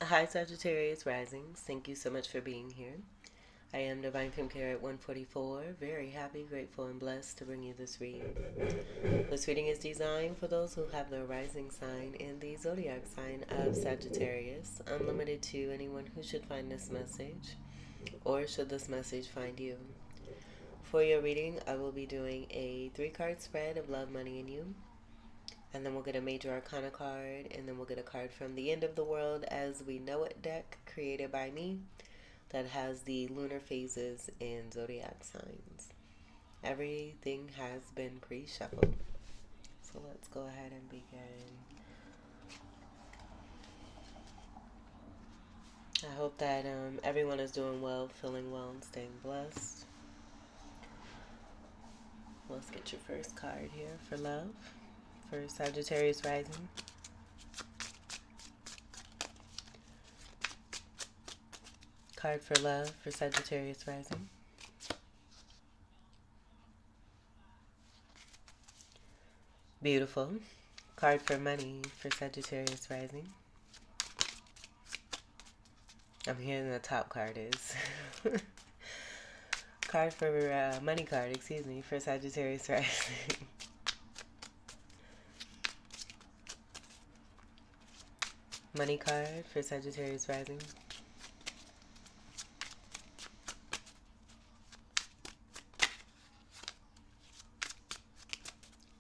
Hi, Sagittarius Risings. Thank you so much for being here. I am Divine Femme Carrot 144. Very happy, grateful, and blessed to bring you this reading. This reading is designed for those who have the rising sign and the zodiac sign of Sagittarius, unlimited to anyone who should find this message, or should this message find you. For your reading, I will be doing a 3-card spread of love, money, and you. And then we'll get a major arcana card, and then we'll get a card from the End of the World as We Know It deck created by me that has the lunar phases and zodiac signs. Everything has been pre-shuffled. So let's go ahead and begin. I hope that everyone is doing well, feeling well, and staying blessed. Let's get your first card here for love, for Sagittarius rising. Card for love for Sagittarius rising. Beautiful. Card for money for Sagittarius rising. I'm hearing the top card is. Card for money card, excuse me, for Sagittarius rising. Money card for Sagittarius rising.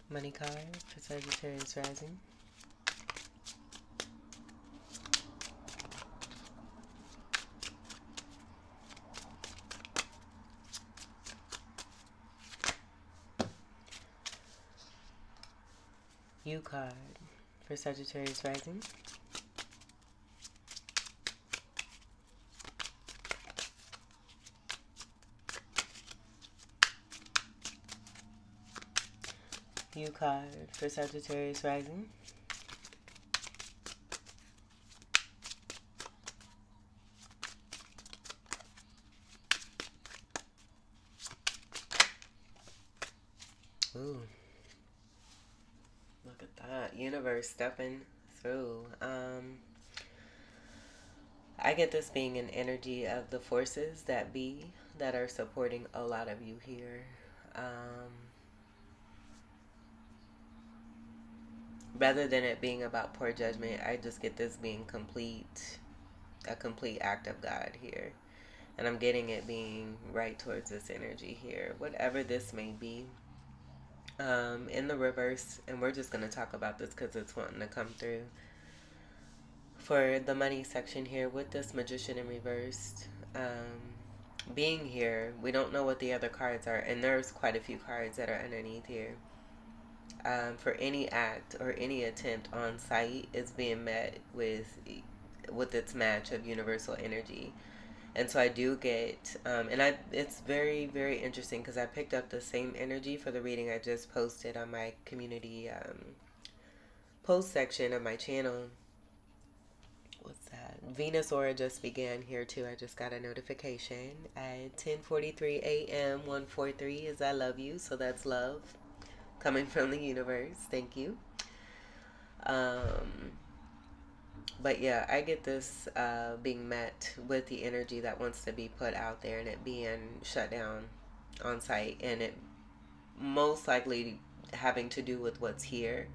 Money card for Sagittarius rising. You card for Sagittarius rising. You card for Sagittarius rising. Ooh. Look at that. Universe stepping through. I get this being an energy of the forces that be that are supporting a lot of you here. Rather than it being about poor judgment, I just get this being a complete act of God here. And I'm getting it being right towards this energy here, whatever this may be. In the reverse, and we're just going to talk about this because it's wanting to come through. For the money section here, with this magician in reversed, being here, we don't know what the other cards are, and there's quite a few cards that are underneath here. For any act or any attempt on site is being met with its match of universal energy. And so I do get, it's very, very interesting because I picked up the same energy for the reading I just posted on my community post section of my channel. What's that? Venus Aura just began here too. I just got a notification at 10:43 a.m. 143 is I love you. So that's love coming from the universe. Thank you. But yeah, I get this being met with the energy that wants to be put out there and it being shut down on site, and it most likely having to do with what's here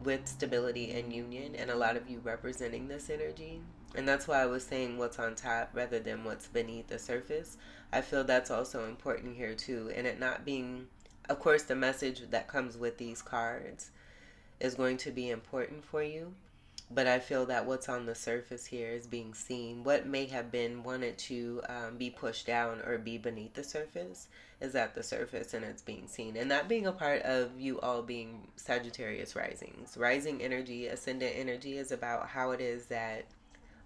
with stability and union, and a lot of you representing this energy. And that's why I was saying what's on top rather than what's beneath the surface. I feel that's also important here too, and it not being, of course, the message that comes with these cards is going to be important for you, but I feel that what's on the surface here is being seen. What may have been wanted to be pushed down or be beneath the surface is at the surface, and it's being seen. And that being a part of you all being Sagittarius risings. Rising energy, ascendant energy is about how it is that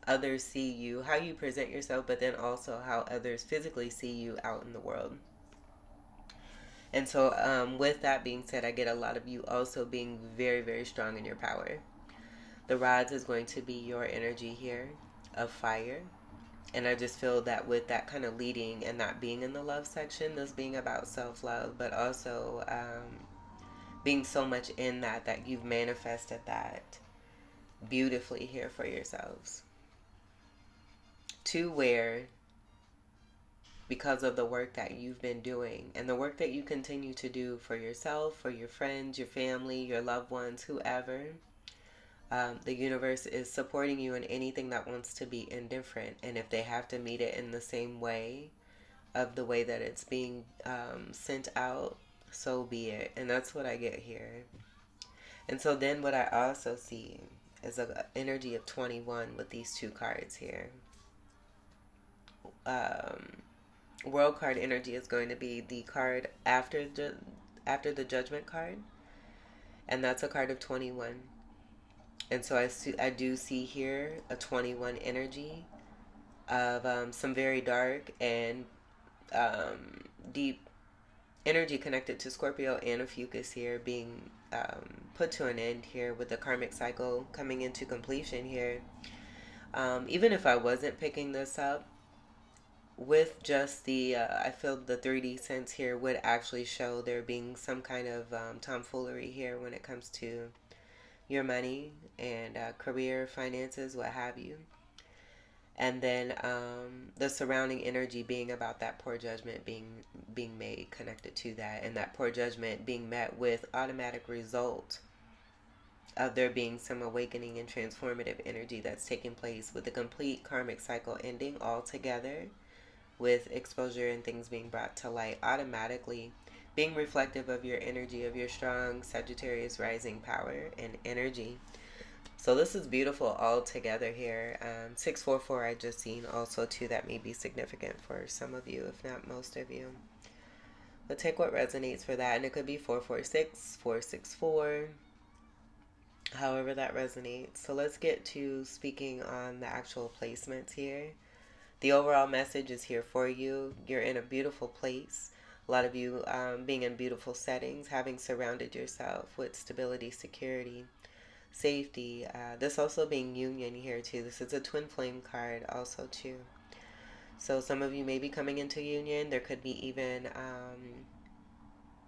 others see you, how you present yourself, but then also how others physically see you out in the world. And so with that being said, I get a lot of you also being very, very strong in your power. The rods is going to be your energy here of fire. And I just feel that with that kind of leading and that being in the love section, this being about self-love, but also being so much in that you've manifested that beautifully here for yourselves. to where, because of the work that you've been doing and the work that you continue to do for yourself, for your friends, your family, your loved ones, whoever, the universe is supporting you in anything that wants to be indifferent. And if they have to meet it in the same way, of the way that it's being sent out, so be it. And that's what I get here. And so then what I also see is a energy of 21 with these two cards here. World card energy is going to be the card after the judgment card, and that's a card of 21. And so I do see here a 21 energy of some very dark and deep energy connected to Scorpio and Ophiuchus here being put to an end here with the karmic cycle coming into completion here. Even if I wasn't picking this up, with just the, I feel the 3D sense here would actually show there being some kind of tomfoolery here when it comes to your money and career, finances, what have you. And then the surrounding energy being about that poor judgment being made connected to that, and that poor judgment being met with automatic result of there being some awakening and transformative energy that's taking place with the complete karmic cycle ending altogether, with exposure and things being brought to light automatically, being reflective of your energy, of your strong Sagittarius rising power and energy. So this is beautiful all together here. 644 I just seen also too, that may be significant for some of you, if not most of you. But take what resonates for that, and it could be 446, 464, however that resonates. So let's get to speaking on the actual placements here. The overall message is here for you. You're in a beautiful place. A lot of you being in beautiful settings, having surrounded yourself with stability, security, safety. This also being union here too. This is a twin flame card also too. So some of you may be coming into union. There could be even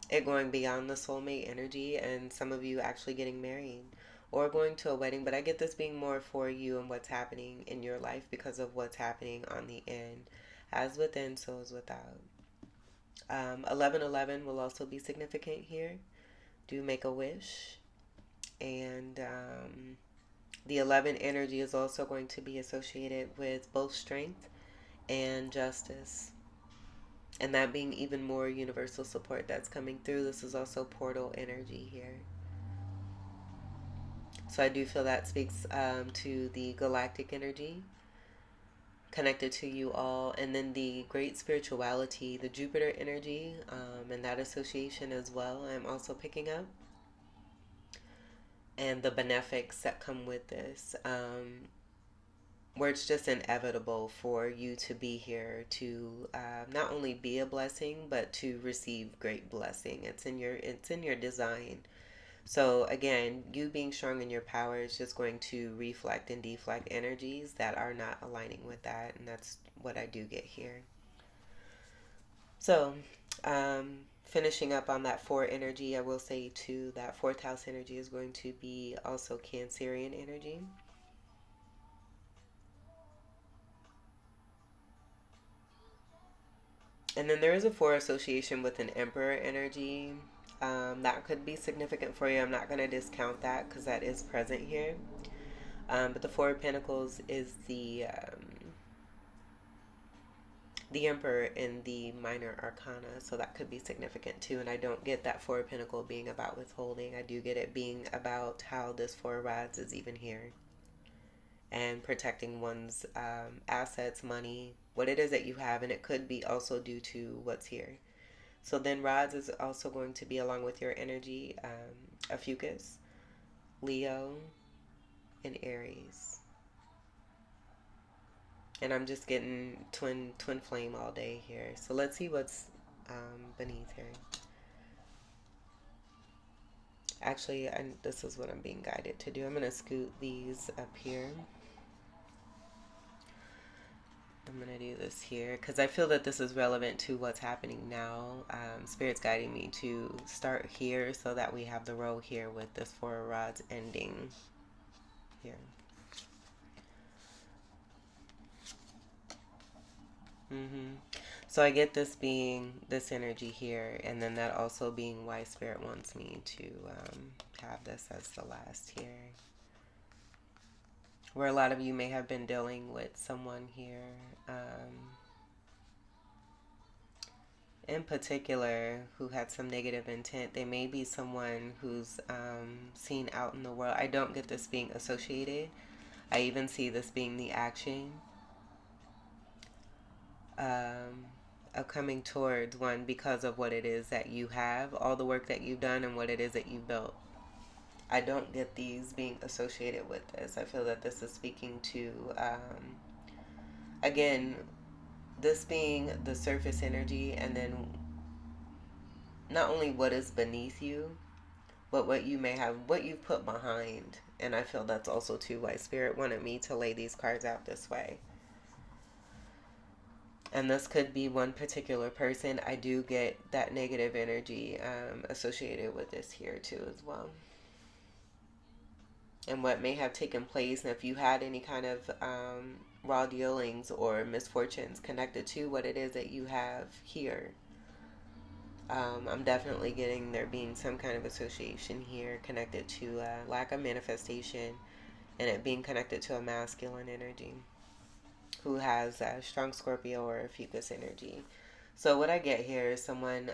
it going beyond the soulmate energy, and some of you actually getting married or going to a wedding. But I get this being more for you and what's happening in your life because of what's happening on the end. As within, so is without. 1111 will also be significant here. Do make a wish. And the 11 energy is also going to be associated with both strength and justice. And that being even more universal support that's coming through. This is also portal energy here. So I do feel that speaks to the galactic energy connected to you all. And then the great spirituality, the Jupiter energy, and that association as well, I'm also picking up. And the benefics that come with this, where it's just inevitable for you to be here to not only be a blessing, but to receive great blessing. It's in your design. So again, you being strong in your power is just going to reflect and deflect energies that are not aligning with that, and that's what I do get here. So finishing up on that 4 energy, I will say too that 4th house energy is going to be also Cancerian energy. And then there is a 4 association with an Emperor energy. That could be significant for you. I'm not going to discount that because that is present here. But the 4 of Pentacles is the Emperor in the minor arcana, so that could be significant too. And I don't get that 4 of Pentacles being about withholding. I do get it being about how this 4 of Rods is even here and protecting one's assets, money, what it is that you have, and it could be also due to what's here. So then Rods is also going to be along with your energy, Ophiuchus, Leo, and Aries. And I'm just getting twin flame all day here. So let's see what's beneath here. Actually, this is what I'm being guided to do. I'm going to scoot these up here. I'm going to do this here because I feel that this is relevant to what's happening now. Spirit's guiding me to start here so that we have the row here with this 4 of Rods ending here. Mm-hmm. So I get this being this energy here, and then that also being why Spirit wants me to have this as the last here. Where a lot of you may have been dealing with someone here, in particular, who had some negative intent. They may be someone who's seen out in the world. I don't get this being associated. I even see this being the action um, of coming towards one because of what it is that you have, all the work that you've done, and what it is that you've built. I don't get these being associated with this. I feel that this is speaking to, again, this being the surface energy, and then not only what is beneath you, but what you may have, what you've put behind. And I feel that's also too why Spirit wanted me to lay these cards out this way. And this could be one particular person. I do get that negative energy associated with this here too as well. And what may have taken place, and if you had any kind of raw dealings or misfortunes connected to what it is that you have here, I'm definitely getting there being some kind of association here connected to lack of manifestation, and it being connected to a masculine energy who has a strong Scorpio or a Fucus energy. So what I get here is someone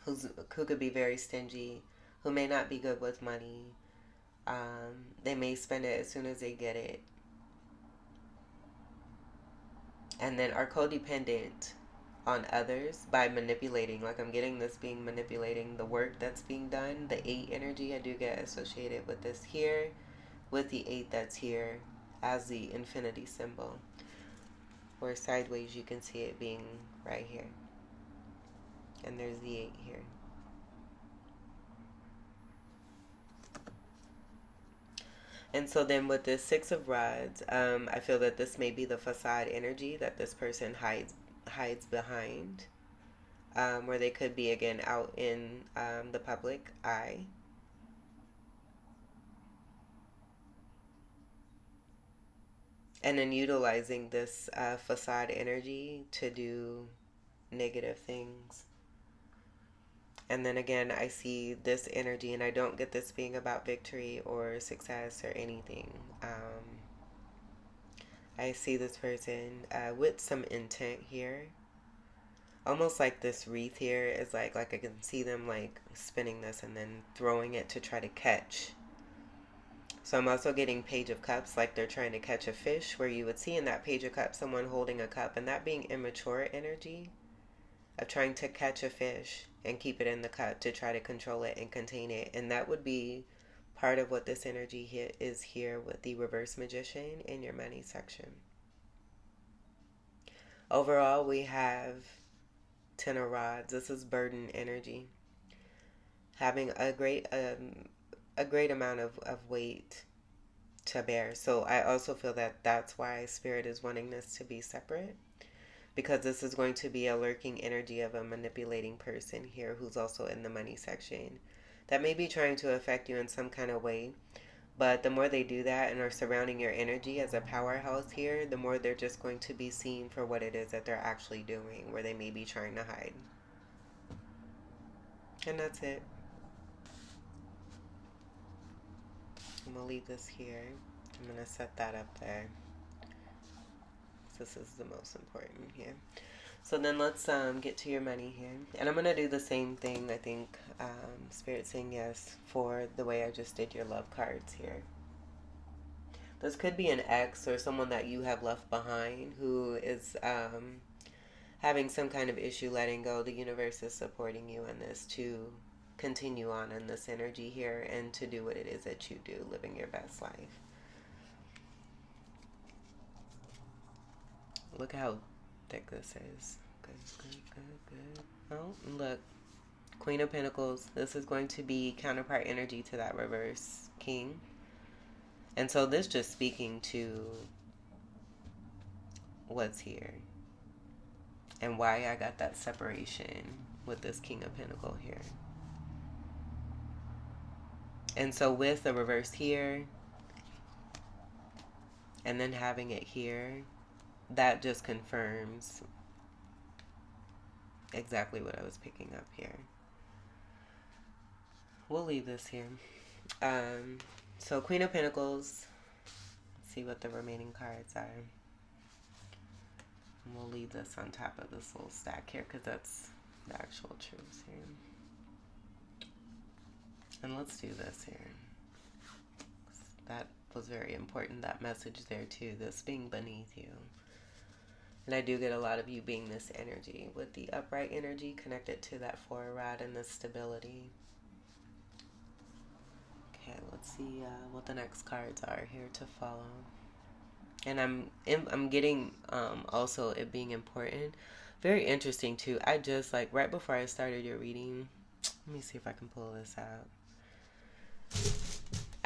who could be very stingy, who may not be good with money. They may spend it as soon as they get it, and then are codependent on others by manipulating. Like I'm getting this being manipulating the work that's being done. The 8 energy I do get associated with this here, with the 8 that's here as the infinity symbol. Or sideways, you can see it being right here. And there's the 8 here. And so then with this 6 of Rods, I feel that this may be the facade energy that this person hides behind, where they could be, again, out in the public eye. And then utilizing this facade energy to do negative things. And then again, I see this energy, and I don't get this being about victory or success or anything. I see this person with some intent here. Almost like this wreath here is like I can see them like spinning this and then throwing it to try to catch. So I'm also getting Page of Cups, like they're trying to catch a fish, where you would see in that Page of Cups someone holding a cup, and that being immature energy of trying to catch a fish and keep it in the cup to try to control it and contain it. And that would be part of what this energy is here with the reverse magician in your money section. Overall, we have 10 of Rods. This is burden energy. Having a great amount of weight to bear. So I also feel that that's why Spirit is wanting this to be separate, because this is going to be a lurking energy of a manipulating person here who's also in the money section that may be trying to affect you in some kind of way. But the more they do that and are surrounding your energy as a powerhouse here, the more they're just going to be seen for what it is that they're actually doing, where they may be trying to hide. And that's it. I'm going to leave this here. I'm going to set that up there. This is the most important here. So then let's get to your money here. And I'm going to do the same thing, I think, Spirit saying yes, for the way I just did your love cards here. This could be an ex or someone that you have left behind who is having some kind of issue letting go. The universe is supporting you in this to continue on in this energy here and to do what it is that you do, living your best life. Look how thick this is. Good. Oh, look. Queen of Pentacles. This is going to be counterpart energy to that reverse King. And so this just speaking to what's here and why I got that separation with this King of Pentacles here. And so with the reverse here and then having it here, that just confirms exactly what I was picking up here. We'll leave this here. Um, so Queen of Pentacles. Let's see what the remaining cards are. And we'll leave this on top of this little stack here because that's the actual truths here. And let's do this here. That was very important, that message there too, this being beneath you. And I do get a lot of you being this energy with the upright energy connected to that four rod and the stability. Okay, let's see what the next cards are here to follow. And I'm getting also it being important. Very interesting too. I just like right before I started your reading, let me see if I can pull this out.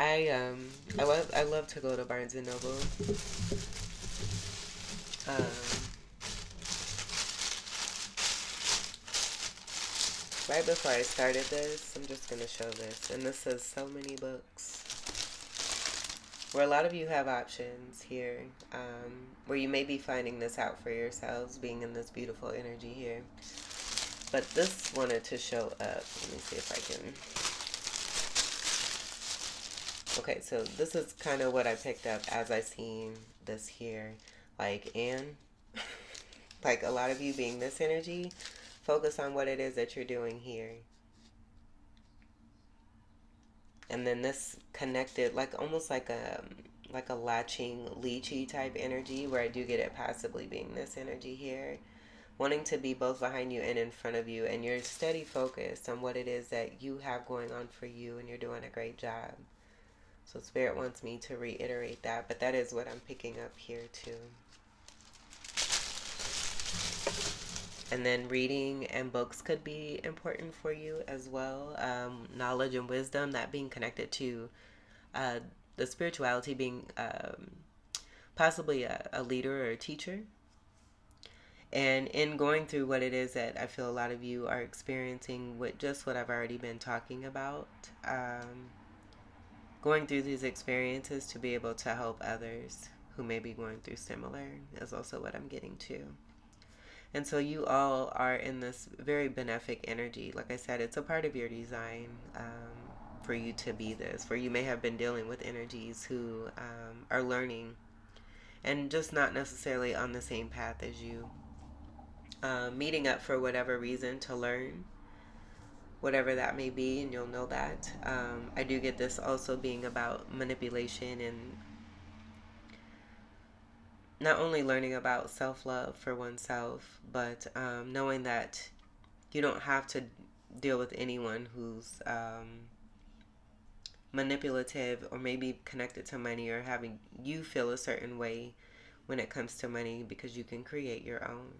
I love to go to Barnes and Noble. Right before I started this, I'm just gonna show this, and this says so many books. Where a lot of you have options here, where you may be finding this out for yourselves, being in this beautiful energy here. But this wanted to show up. Let me see if I can. Okay, so this is kind of what I picked up as I seen this here. Like, and like a lot of you being this energy, focus on what it is that you're doing here. And then this connected, like almost like a latching, leechy type energy, where I do get it passively being this energy here. Wanting to be both behind you and in front of you, and you're steady focused on what it is that you have going on for you, and you're doing a great job. So Spirit wants me to reiterate that, but that is what I'm picking up here too. And then reading and books could be important for you as well. Knowledge and wisdom, that being connected to the spirituality, being possibly a leader or a teacher. And in going through what it is that I feel a lot of you are experiencing with just what I've already been talking about, going through these experiences to be able to help others who may be going through similar is also what I'm getting to. And so you all are in this very benefic energy. Like I said, it's a part of your design for you to be this, where you may have been dealing with energies who are learning and just not necessarily on the same path as you. Meeting up for whatever reason to learn, whatever that may be, and you'll know that. I do get this also being about manipulation and not only learning about self-love for oneself, but knowing that you don't have to deal with anyone who's manipulative or maybe connected to money or having you feel a certain way when it comes to money, because you can create your own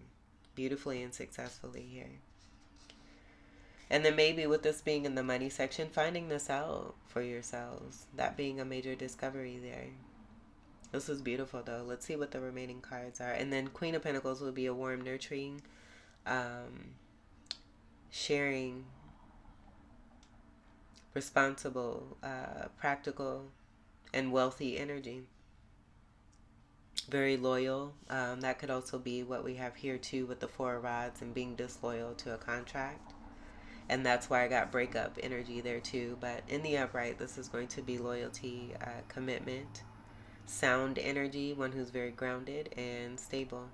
beautifully and successfully here. And then maybe with this being in the money section, finding this out for yourselves, that being a major discovery there. This is beautiful though. Let's see what the remaining cards are. And then Queen of Pentacles will be a warm, nurturing, sharing, responsible, practical, and wealthy energy. Very loyal. That could also be what we have here too with the Four of Rods and being disloyal to a contract. And that's why I got breakup energy there too. But in the upright, this is going to be loyalty, commitment, sound energy, one who's very grounded and stable.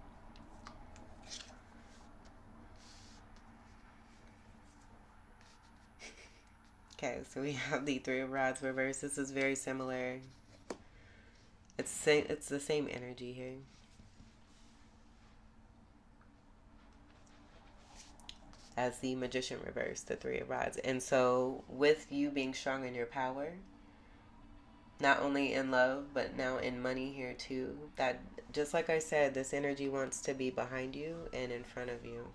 Okay, so we have the Three of Rods reversed. This is very similar. It's the same energy here. As the Magician reversed, the Three of Rods. And so with you being strong in your power, not only in love, but now in money here too, that just like I said, this energy wants to be behind you and in front of you.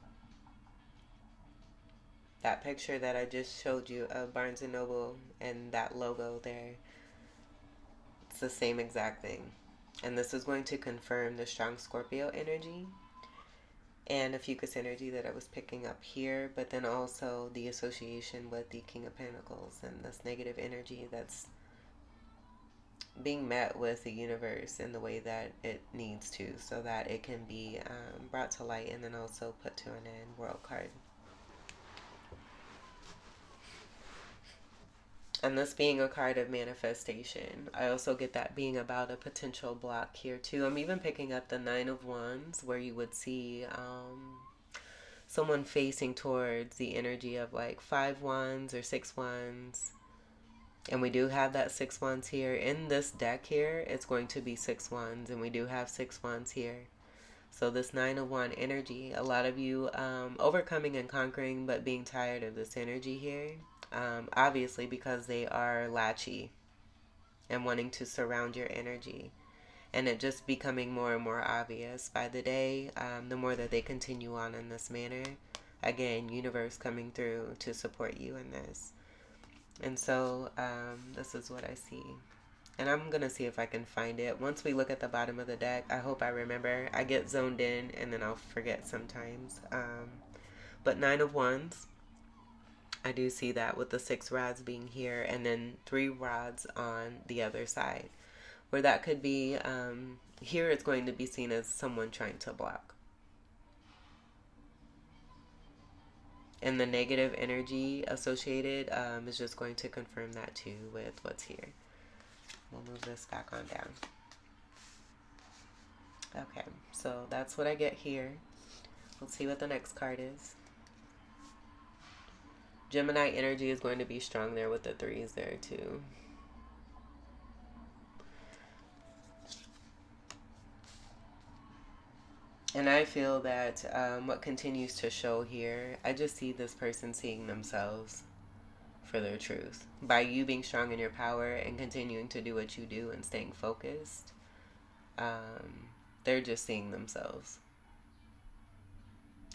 That picture that I just showed you of Barnes and Noble and that logo there, it's the same exact thing. And this is going to confirm the strong Scorpio energy and a Fucus energy that I was picking up here, but then also the association with the King of Pentacles and this negative energy that's being met with the universe in the way that it needs to, so that it can be brought to light and then also put to an end. World card. And this being a card of manifestation, I also get that being about a potential block here too. I'm even picking up the Nine of Wands, where you would see someone facing towards the energy of like 5 wands or 6 wands. And we do have that 6 wands here. In this deck here, it's going to be 6 wands, and we do have 6 wands here. So this Nine of Wand energy, a lot of you overcoming and conquering, but being tired of this energy here. Obviously, because they are latchy and wanting to surround your energy. And it just becoming more and more obvious by the day, the more that they continue on in this manner. Again, universe coming through to support you in this. And so this is what I see. And I'm going to see if I can find it. Once we look at the bottom of the deck, I hope I remember. I get zoned in and then I'll forget sometimes. But Nine of Wands, I do see that with the 6 rods being here and then 3 rods on the other side. Where that could be, here it's going to be seen as someone trying to block. And the negative energy associated is just going to confirm that too with what's here. We'll move this back on down. Okay, so that's what I get here. Let's see what the next card is. Gemini energy is going to be strong there with the 3s there too. And I feel that what continues to show here, I just see this person seeing themselves for their truth. By you being strong in your power and continuing to do what you do and staying focused, they're just seeing themselves.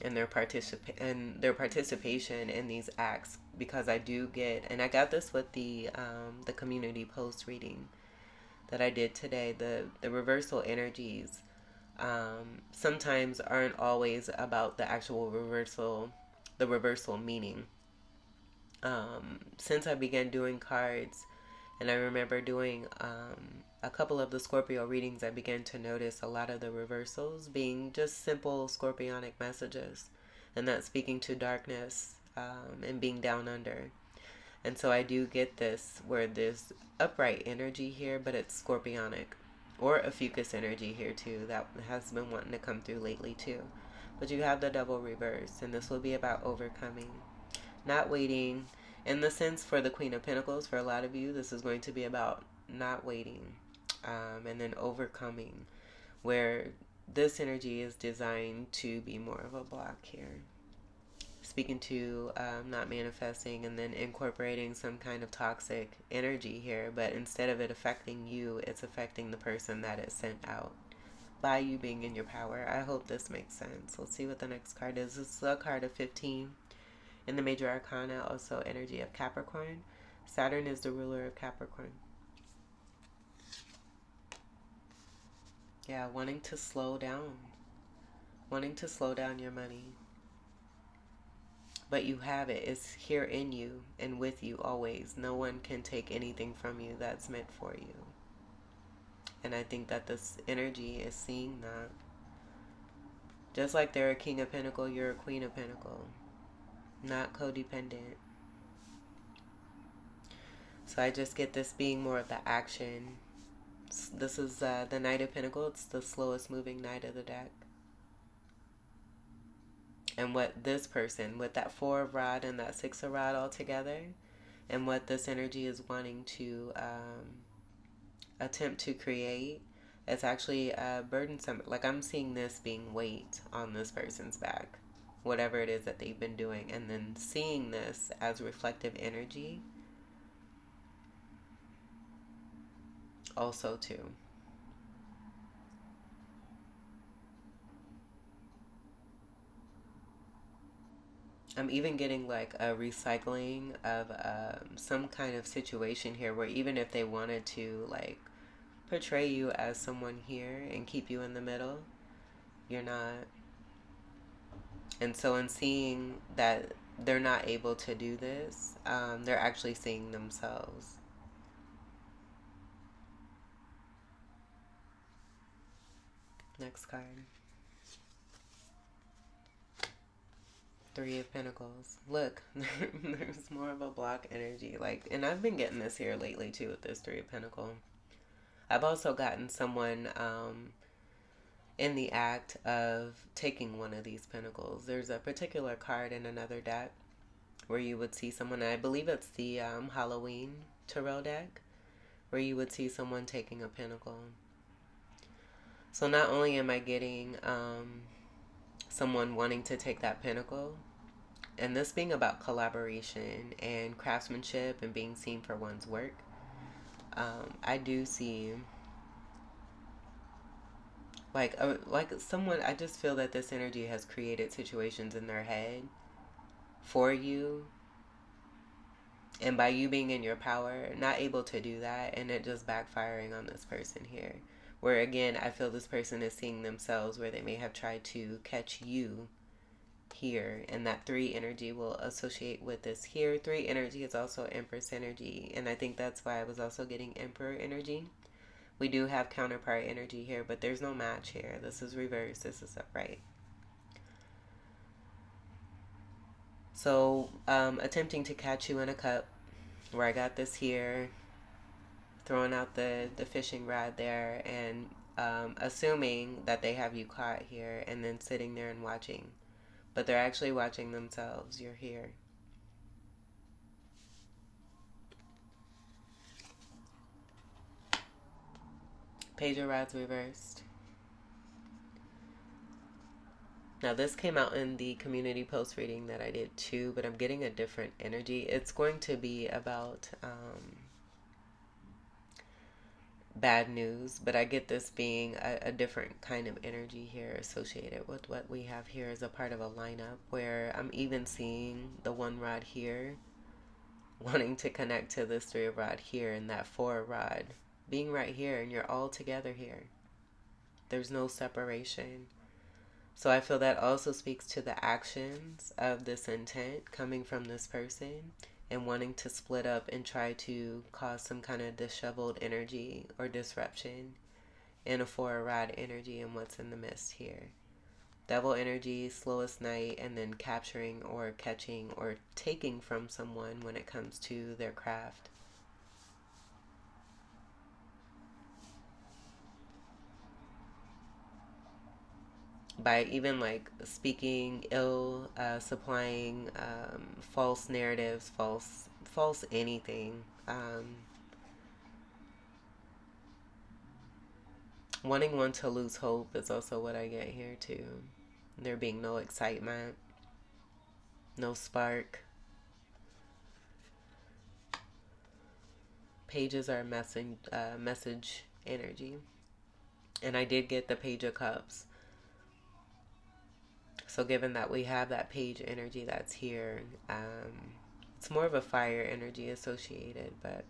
And their participation in these acts, because I do get, and I got this with the community post reading that I did today, the reversal energies sometimes aren't always about the actual reversal, the reversal meaning. Since I began doing cards, and I remember doing a couple of the Scorpio readings, I began to notice a lot of the reversals being just simple scorpionic messages, and that's speaking to darkness and being down under. And so I do get this where there's upright energy here, but it's scorpionic. Or a fucus energy here too that has been wanting to come through lately too. But you have the double reverse, and this will be about overcoming. Not waiting. In the sense for the Queen of Pentacles, for a lot of you, this is going to be about not waiting and then overcoming, where this energy is designed to be more of a block here. Speaking to not manifesting and then incorporating some kind of toxic energy here, but instead of it affecting you, it's affecting the person that is sent out by you being in your power. I hope this makes sense. Let's see what the next card is. This is a card of 15 in the major arcana, also energy of Capricorn. Saturn is the ruler of Capricorn. Yeah, wanting to slow down. Wanting to slow down your money. But you have it. It's here in you and with you always. No one can take anything from you that's meant for you. And I think that this energy is seeing that. Just like they're a King of Pentacles, you're a Queen of Pentacles. Not codependent. So I just get this being more of the action. This is the Knight of Pentacles. It's the slowest moving knight of the deck. And what this person, with that 4 of rod and that 6 of rod all together, and what this energy is wanting to attempt to create, it's actually burdensome. Like I'm seeing this being weight on this person's back, whatever it is that they've been doing, and then seeing this as reflective energy also too. I'm even getting like a recycling of some kind of situation here where even if they wanted to like portray you as someone here and keep you in the middle, you're not. And so in seeing that they're not able to do this, they're actually seeing themselves. Next card. Three of Pentacles. Look, there's more of a block energy. Like, and I've been getting this here lately too with this Three of Pentacles. I've also gotten someone in the act of taking one of these pentacles. There's a particular card in another deck where you would see someone, I believe it's the Halloween tarot deck, where you would see someone taking a pentacle. So not only am I getting someone wanting to take that pentacle, and this being about collaboration and craftsmanship and being seen for one's work, I do see like someone, I just feel that this energy has created situations in their head for you, and by you being in your power, not able to do that, and it just backfiring on this person here, where again I feel this person is seeing themselves where they may have tried to catch you here, and that three energy will associate with this here. Three energy is also Empress energy, and I think that's why I was also getting Emperor energy. We do have counterpart energy here, but there's no match here. This is reverse, this is upright. So attempting to catch you in a cup, where I got this here, throwing out the fishing rod there, and assuming that they have you caught here, and then sitting there and watching, but they're actually watching themselves. You're here. Page of Rods reversed. Now this came out in the community post reading that I did too, but I'm getting a different energy. It's going to be about bad news, but I get this being a different kind of energy here associated with what we have here as a part of a lineup, where I'm even seeing the one rod here wanting to connect to this three of rod here, and that four rod being right here, and you're all together here. There's no separation. So I feel that also speaks to the actions of this intent coming from this person and wanting to split up and try to cause some kind of disheveled energy or disruption in a four rod energy and what's in the midst here. Devil energy, slowest night, and then capturing or catching or taking from someone when it comes to their craft. By even like speaking ill, supplying false narratives, false anything, wanting one to lose hope is also what I get here too. There being no excitement, no spark. Pages are message energy, and I did get the Page of Cups. So given that we have that page energy that's here, it's more of a fire energy associated, but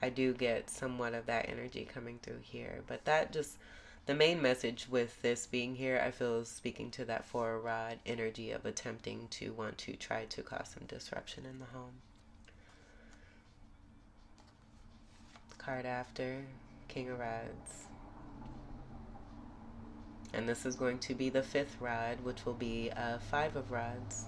I do get somewhat of that energy coming through here. But that just, the main message with this being here, I feel is speaking to that four rod energy of attempting to want to try to cause some disruption in the home. Card after, King of Rods. And this is going to be the fifth rod, which will be Five of Rods.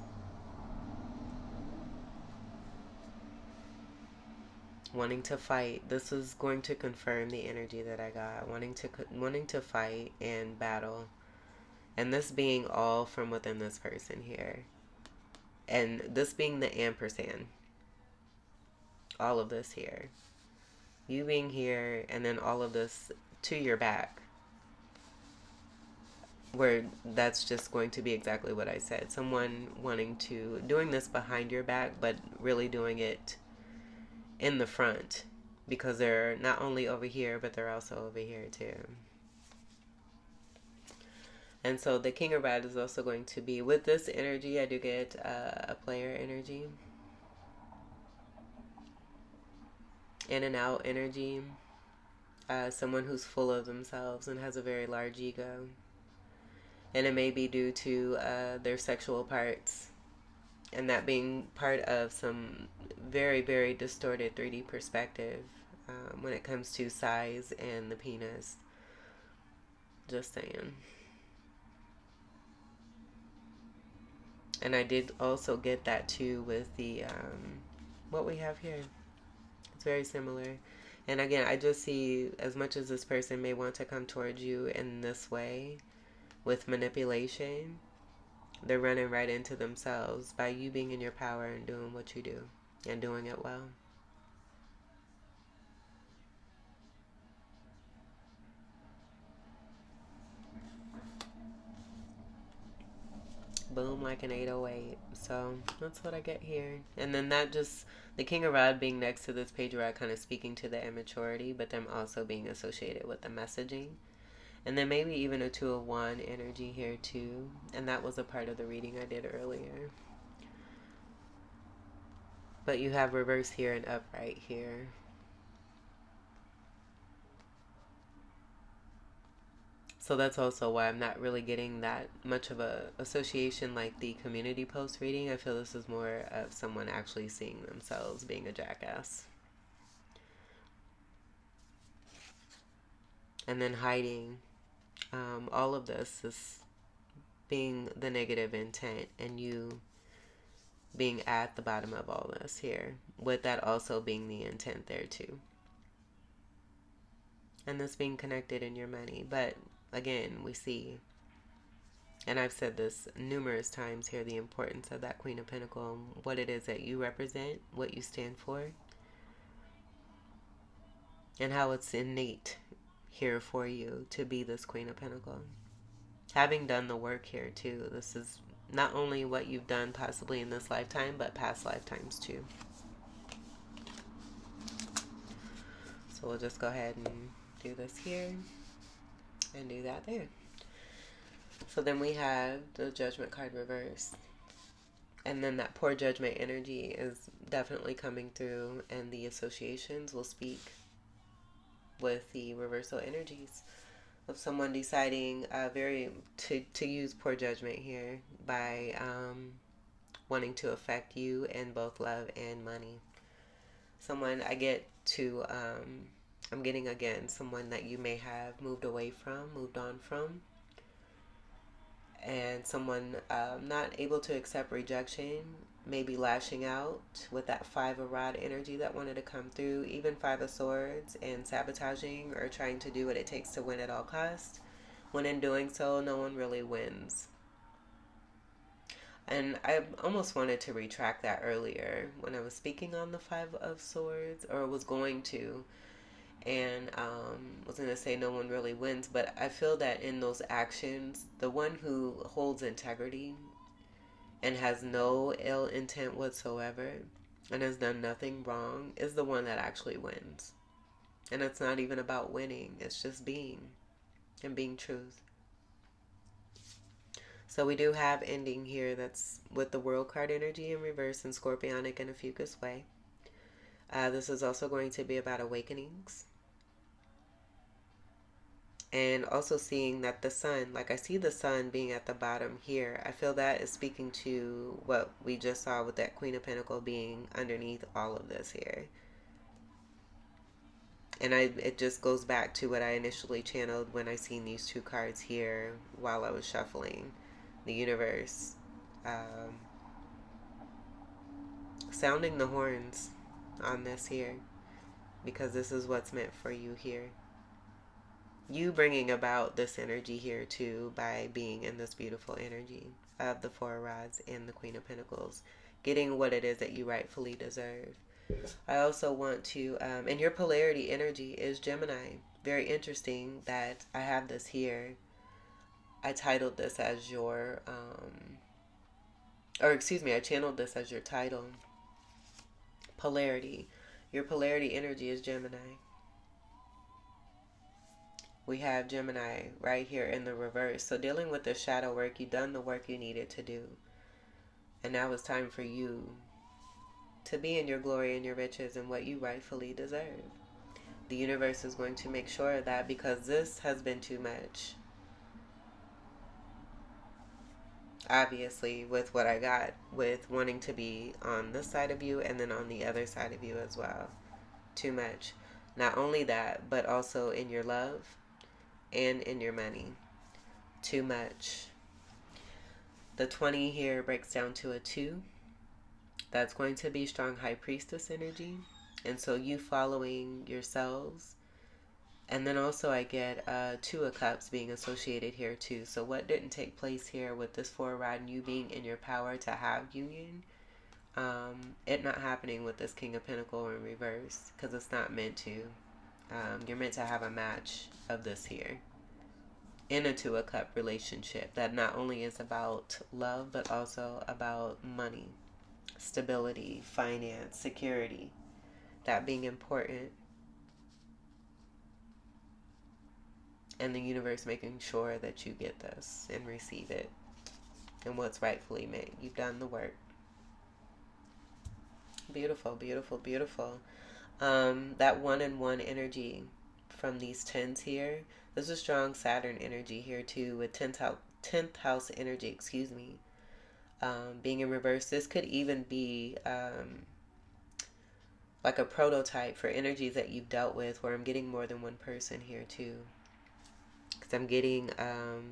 Wanting to fight. This is going to confirm the energy that I got. Wanting to fight and battle. And this being all from within this person here. And this being the ampersand. All of this here. You being here, and then all of this to your back. Where that's just going to be exactly what I said. Someone doing this behind your back, but really doing it in the front, because they're not only over here, but they're also over here too. And so the King of Rods is also going to be, with this energy, I do get a player energy. In and out energy. Someone who's full of themselves and has a very large ego. And it may be due to their sexual parts, and that being part of some very, very distorted 3D perspective when it comes to size and the penis. Just saying. And I did also get that too with the what we have here. It's very similar. And again, I just see, as much as this person may want to come towards you in this way with manipulation, they're running right into themselves by you being in your power and doing what you do and doing it well. Boom, like an 808. So that's what I get here. And then that just, the King of Rod being next to this page rod, kind of speaking to the immaturity, but them also being associated with the messaging. And then maybe even a 2 of 1 energy here too. And that was a part of the reading I did earlier. But you have reverse here and upright here. So that's also why I'm not really getting that much of a association like the community post reading. I feel this is more of someone actually seeing themselves being a jackass. And then hiding all of this is being the negative intent and you being at the bottom of all this here, with that also being the intent there too. And this being connected in your money. But again, we see, and I've said this numerous times here, the importance of that Queen of Pentacles, what it is that you represent, what you stand for, and how it's innate here for you to be this Queen of Pentacles. Having done the work here too, this is not only what you've done possibly in this lifetime, but past lifetimes too. So we'll just go ahead and do this here and do that there. So then we have the Judgment card reversed. And then that poor judgment energy is definitely coming through, and the associations will speak with the reversal energies of someone deciding to use poor judgment here by wanting to affect you in both love and money. Someone I'm getting again someone that you may have moved on from, and someone not able to accept rejection, maybe lashing out with that 5 of Rod energy that wanted to come through, even 5 of Swords, and sabotaging or trying to do what it takes to win at all costs. When in doing so, no one really wins. And I almost wanted to retract that earlier when I was speaking on the 5 of Swords, or was going to, and was going to say no one really wins. But I feel that in those actions, the one who holds integrity and has no ill intent whatsoever and has done nothing wrong is the one that actually wins. And it's not even about winning, it's just being, and being truth. So we do have ending here that's with the World card energy in reverse in Scorpionic and a Fucus way. This is also going to be about awakenings. And also seeing that the sun, like I see the sun being at the bottom here. I feel that is speaking to what we just saw with that Queen of Pentacles being underneath all of this here. And it just goes back to what I initially channeled when I seen these 2 cards here while I was shuffling. The universe sounding the horns on this here, because this is what's meant for you here. You bringing about this energy here too by being in this beautiful energy of the 4 of Rods and the Queen of Pentacles, getting what it is that you rightfully deserve. I also want to, and your polarity energy is Gemini. Very interesting that I have this here. I titled this as your, I channeled this as your title. Polarity. Your polarity energy is Gemini. We have Gemini right here in the reverse. So dealing with the shadow work, you've done the work you needed to do. And now it's time for you to be in your glory and your riches and what you rightfully deserve. The universe is going to make sure of that, because this has been too much. Obviously, with what I got, with wanting to be on this side of you and then on the other side of you as well. Too much. Not only that, but also in your love. and in your money. Too much. The 20 here breaks down to a 2. That's going to be strong high priestess energy. And so you following yourselves. And then also I get 2 of cups being associated here too. So what didn't take place here with this 4 rod and you being in your power to have union, it not happening with this King of Pentacles in reverse, because it's not meant to. You're meant to have a match of this here in a 2 of cup relationship that not only is about love but also about money, stability, finance, security, that being important, and the universe making sure that you get this and receive it and what's rightfully meant. You've done the work. Beautiful, beautiful, beautiful. That 1 and 1 energy from these 10s here. There's a strong Saturn energy here too with 10th house energy, excuse me. Being in reverse. This could even be like a prototype for energies that you've dealt with, where I'm getting more than one person here too. Because I'm getting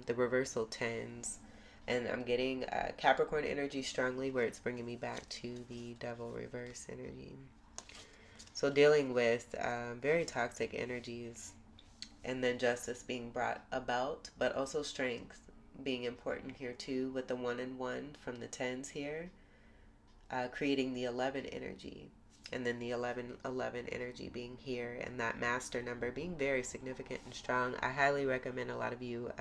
the reversal 10s. And I'm getting Capricorn energy strongly, where it's bringing me back to the Devil reverse energy. So dealing with very toxic energies, and then justice being brought about, but also strength being important here too, with the 1 and 1 from the 10s here, creating the 11 energy, and then the 11 energy being here, and that master number being very significant and strong. I highly recommend a lot of you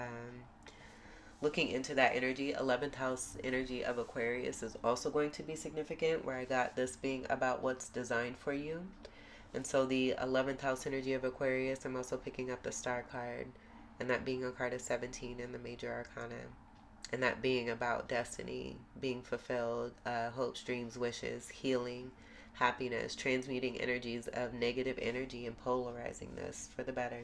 looking into that energy. 11th house energy of Aquarius is also going to be significant, where I got this being about what's designed for you. And so the 11th house energy of Aquarius, I'm also picking up the star card, and that being a card of 17 in the major arcana, and that being about destiny being fulfilled, hopes, dreams, wishes, healing, happiness, transmuting energies of negative energy and polarizing this for the better.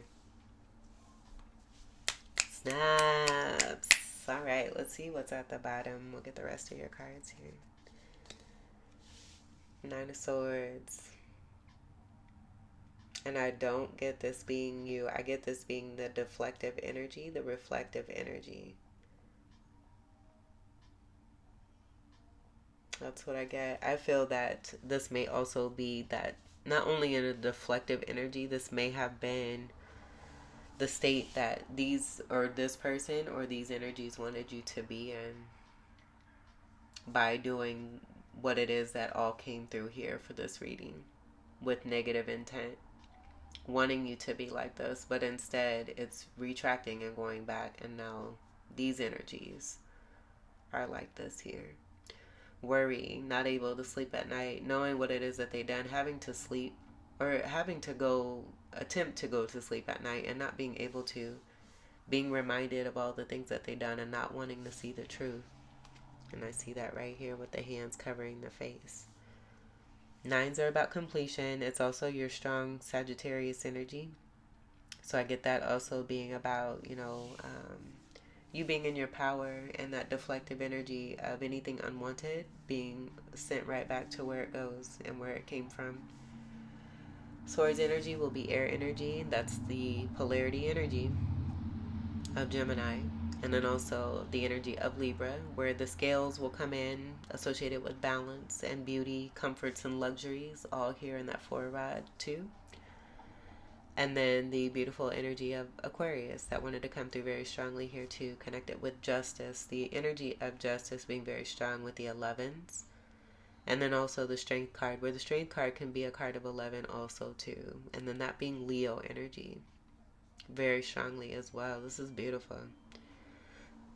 Snaps. All right, let's see what's at the bottom. We'll get the rest of your cards here. 9 of Swords. And I don't get this being you. I get this being the deflective energy, the reflective energy. That's what I get. I feel that this may also be that not only in a deflective energy, this may have been the state that these or this person or these energies wanted you to be in by doing what it is that all came through here for this reading with negative intent, wanting you to be like this, but instead it's retracting and going back, and now these energies are like this here. Worrying, not able to sleep at night, knowing what it is that they done, having to sleep or having to go attempt to go to sleep at night and not being able to, being reminded of all the things that they done and not wanting to see the truth. And I see that right here with the hands covering the face. 9s are about completion. It's also your strong Sagittarius energy. So I get that also being about, you being in your power, and that deflective energy of anything unwanted being sent right back to where it goes and where it came from. Swords energy will be air energy. That's the polarity energy of Gemini. And then also the energy of Libra, where the scales will come in associated with balance and beauty, comforts and luxuries, all here in that 4 rod too. And then the beautiful energy of Aquarius that wanted to come through very strongly here too, connected with justice. The energy of justice being very strong with the 11s. And then also the strength card, where the strength card can be a card of 11 also too. And then that being Leo energy very strongly as well. This is beautiful.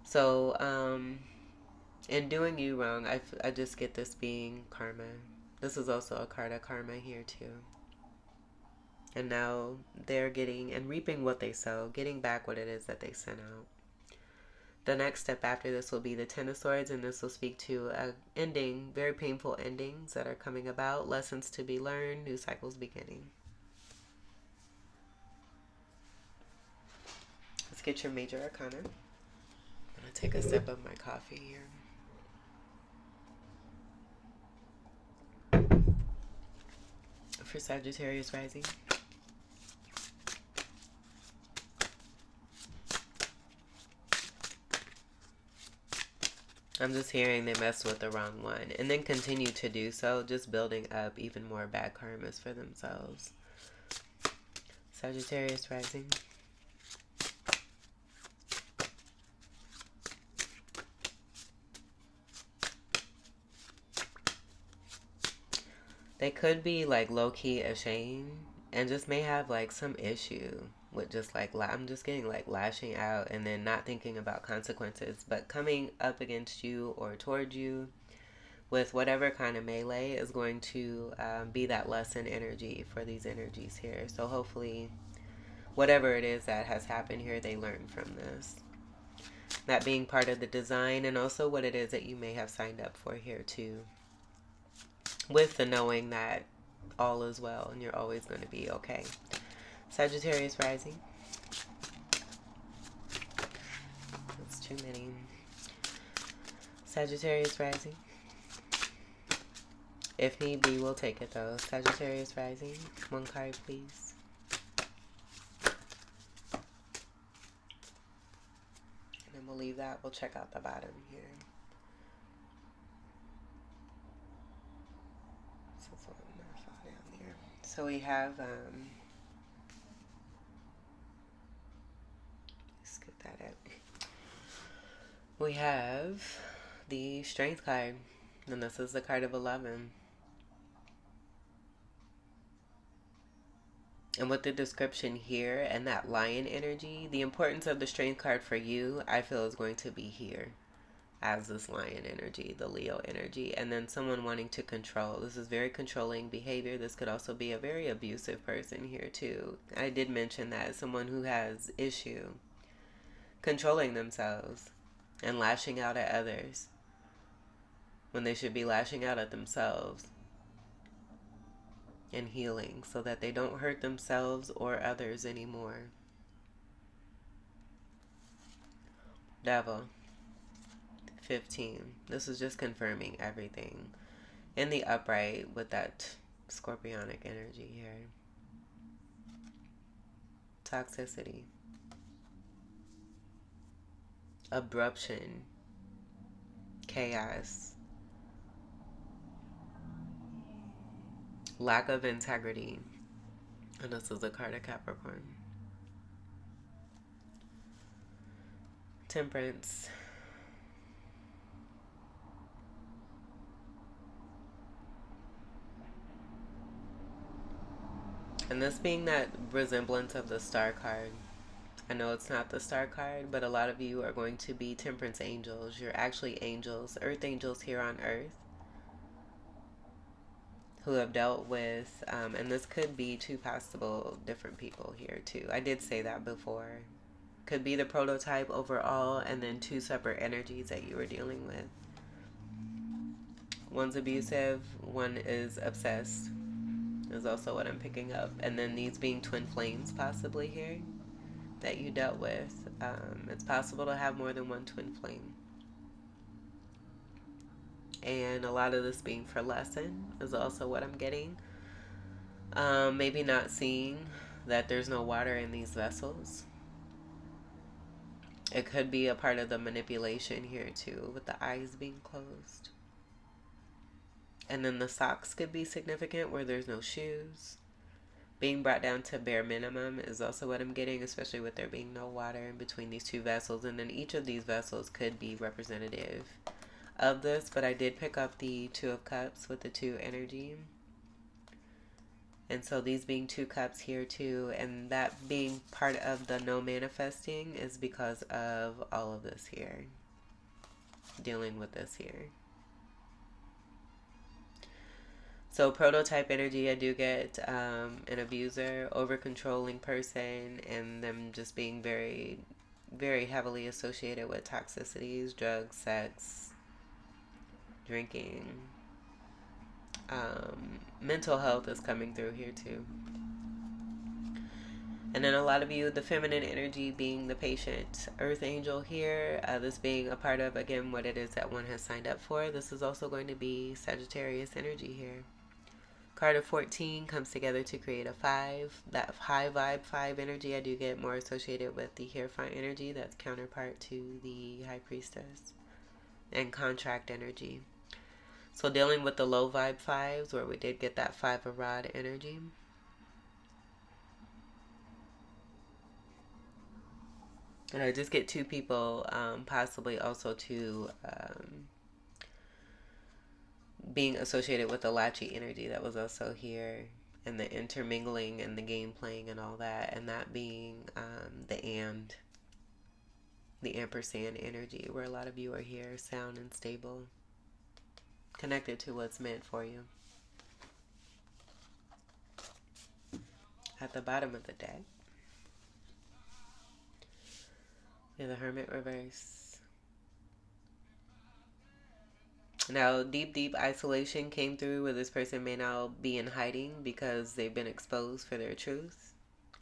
So, in doing you wrong, I just get this being karma. This is also a card of karma here too. And now they're getting and reaping what they sow, getting back what it is that they sent out. The next step after this will be the 10 of Swords, and this will speak to a ending, very painful endings that are coming about, lessons to be learned, new cycles beginning. Let's get your major arcana. I'm going to take a sip of my coffee here. For Sagittarius rising. I'm just hearing they messed with the wrong one and then continue to do so, just building up even more bad karmas for themselves. Sagittarius rising. They could be like low-key ashamed and just may have like some issue with just like I'm just getting like lashing out and then not thinking about consequences, but coming up against you or towards you with whatever kind of melee is going to be that lesson energy for these energies here. So hopefully whatever it is that has happened here, they learn from this. That being part of the design, and also what it is that you may have signed up for here too, with the knowing that all is well and you're always going to be okay. Sagittarius rising. That's too many. Sagittarius rising. If need be, we'll take it though. Sagittarius rising. One card, please. And then we'll leave that. We'll check out the bottom here. So we have, let's get that out. We have the Strength card, and this is the card of 11. And with the description here and that lion energy, the importance of the Strength card for you, I feel, is going to be here as this lion energy, the Leo energy, and then someone wanting to control. This is very controlling behavior. This could also be a very abusive person here too. I did mention that someone who has issue controlling themselves and lashing out at others when they should be lashing out at themselves and healing so that they don't hurt themselves or others anymore. Devil. 15. This is just confirming everything in the upright with that scorpionic energy here. Toxicity. Abruption. Chaos. Lack of integrity. And this is a card of Capricorn. Temperance. And this being that resemblance of the star card. I know it's not the star card, but a lot of you are going to be temperance angels. You're actually angels, earth angels here on earth, who have dealt with, and this could be two possible different people here too. I did say that before. Could be the prototype overall, and then two separate energies that you were dealing with. One's abusive, one is obsessed, is also what I'm picking up. And then these being twin flames possibly here that you dealt with. It's possible to have more than one twin flame. And a lot of this being for lesson is also what I'm getting. Maybe not seeing that there's no water in these vessels. It could be a part of the manipulation here too, with the eyes being closed. And then the socks could be significant where there's no shoes. Being brought down to bare minimum is also what I'm getting, especially with there being no water in between these two vessels. And then each of these vessels could be representative of this, but I did pick up the Two of Cups with the 2 energy. And so these being 2 cups here too, and that being part of the no manifesting is because of all of this here. Dealing with this here. So prototype energy, I do get an abuser, over-controlling person, and them just being very, very heavily associated with toxicities, drugs, sex, drinking. Mental health is coming through here too. And then a lot of you, the feminine energy being the patient earth angel here, this being a part of, again, what it is that one has signed up for. This is also going to be Sagittarius energy here. Card of 14 comes together to create a 5. That high vibe 5 energy I do get more associated with the Hierophant energy. That's counterpart to the High Priestess and contract energy. So dealing with the low vibe fives, where we did get that 5 of rod energy. And I just get 2 people, possibly also being associated with the latchy energy that was also here, and the intermingling and the game playing and all that, and that being the ampersand energy, where a lot of you are here, sound and stable, connected to what's meant for you. At the bottom of the deck, we have the Hermit reverse. Now, deep isolation came through, where this person may now be in hiding because they've been exposed for their truth.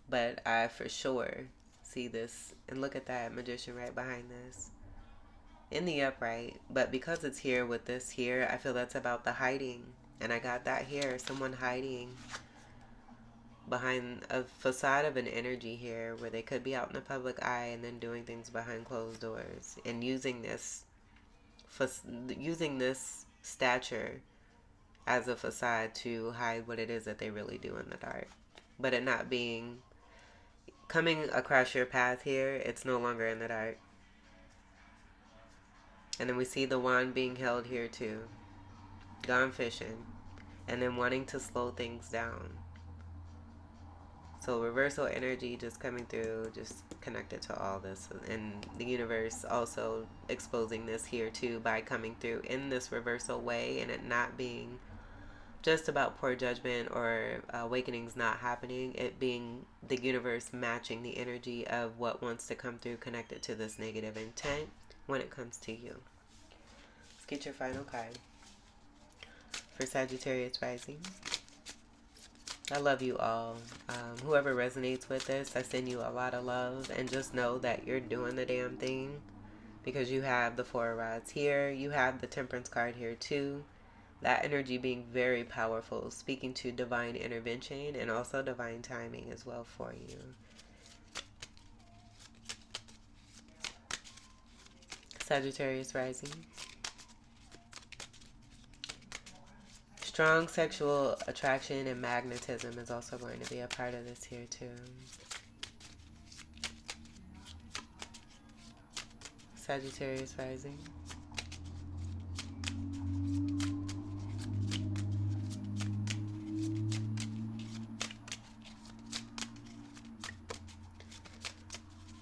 But I for sure see this, and look at that Magician right behind this, in the upright. But because it's here with this here, I feel that's about the hiding. And I got that here, someone hiding behind a facade of an energy here, where they could be out in the public eye and then doing things behind closed doors, and using this stature as a facade to hide what it is that they really do in the dark. But it not being coming across your path here, it's no longer in the dark. And then we see the wand being held here too, gone fishing, and then wanting to slow things down. So reversal energy just coming through, just connected to all this, and the universe also exposing this here too by coming through in this reversal way, and it not being just about poor judgment or awakenings not happening, it being the universe matching the energy of what wants to come through connected to this negative intent when it comes to you. Let's get your final card for Sagittarius rising. I love you all. Whoever resonates with this, I send you a lot of love, and just know that you're doing the damn thing, because you have the 4 of rods here. You have the Temperance card here too. That energy being very powerful, speaking to divine intervention and also divine timing as well for you. Sagittarius rising. Strong sexual attraction and magnetism is also going to be a part of this here too. Sagittarius rising.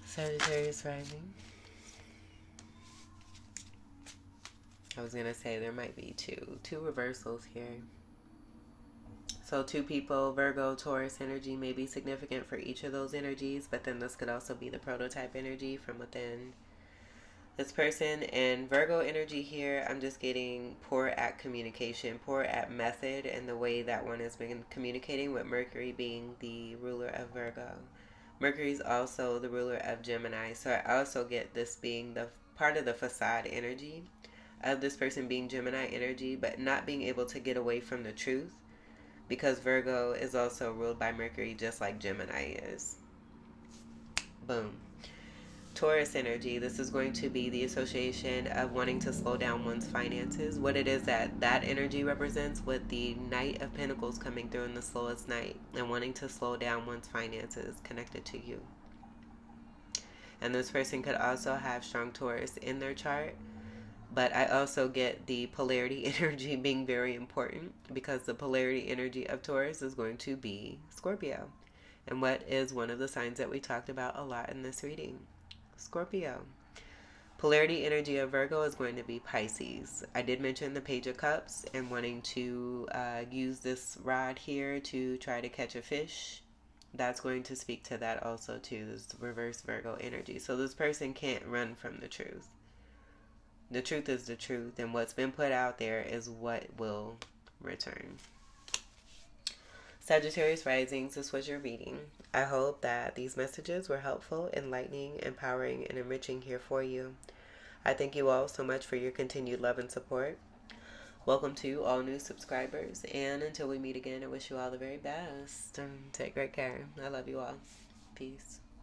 Sagittarius rising. I was going to say there might be two reversals here. So 2 people, Virgo, Taurus energy may be significant for each of those energies, but then this could also be the prototype energy from within this person. And Virgo energy here, I'm just getting poor at communication, poor at method, and the way that one has been communicating, with Mercury being the ruler of Virgo. Mercury is also the ruler of Gemini, so I also get this being the part of the facade energy of this person being Gemini energy, but not being able to get away from the truth, because Virgo is also ruled by Mercury, just like Gemini is. Boom. Taurus energy, this is going to be the association of wanting to slow down one's finances. What it is that energy represents, with the Knight of Pentacles coming through in the slowest night, and wanting to slow down one's finances connected to you. And this person could also have strong Taurus in their chart. But I also get the polarity energy being very important, because the polarity energy of Taurus is going to be Scorpio. And what is one of the signs that we talked about a lot in this reading? Scorpio. Polarity energy of Virgo is going to be Pisces. I did mention the Page of Cups and wanting to use this rod here to try to catch a fish. That's going to speak to that also too, this reverse Virgo energy. So this person can't run from the truth. The truth is the truth, and what's been put out there is what will return. Sagittarius risings, this was your reading. I hope that these messages were helpful, enlightening, empowering, and enriching here for you. I thank you all so much for your continued love and support. Welcome to all new subscribers, and until we meet again, I wish you all the very best. Take great care. I love you all. Peace.